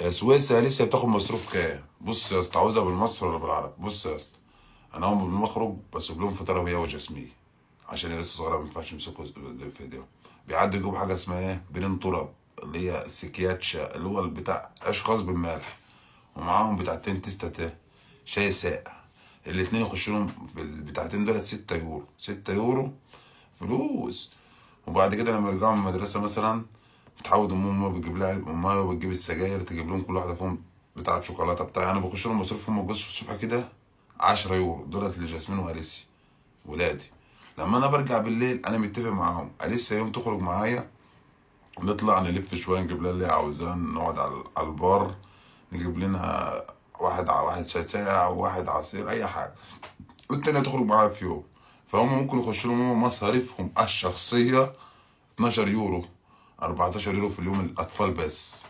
سويسرا لسه بتاخد مصروف كام؟ بص يا اسطى، عاوزها بالمصري ولا بالعربي؟ بص يا اسطى، انا اول ما بخرج بسيب لهم فطار هي وجاسمين، عشان هي لسه صغيره ما ينفعش يمسكوا في ايديهم. بيعدي يجيبوا حاجه اسمها ايه؟ بنين تراب، اللي هي سكياتشا، اللي هو بتاع اشخاص بالملح، ومعاهم بتاعتين تيستا شاي ساقع. الاتنين يخشوا لهم بالبتاعتين دول 6 يورو، 6 يورو فلوس. وبعد كده لما يرجعوا من المدرسه مثلا، بتعود امهم بتجيب لها، امها بتجيب السجاير، تجيب لهم كل واحده فيهم بتاعه شوكولاته بتاع. انا بخش لهم مصروفهم الجوز في الصبح كده 10 يورو دولت لجاسمين واليسي ولادي. لما انا برجع بالليل انا متفق معاهم، اليسا يوم تخرج معايا، نطلع نلف شويه، نجيب لها اللي هي عاوزاه، نقعد على البار، نجيب لنا واحد على واحد شاي ساقع وواحد عصير اي حاجه، والتانية تخرج معايا في يوم. فهم ممكن يخش لهم هم مصاريفهم الشخصيه 12 يورو، 14 يورو في اليوم الاطفال بس.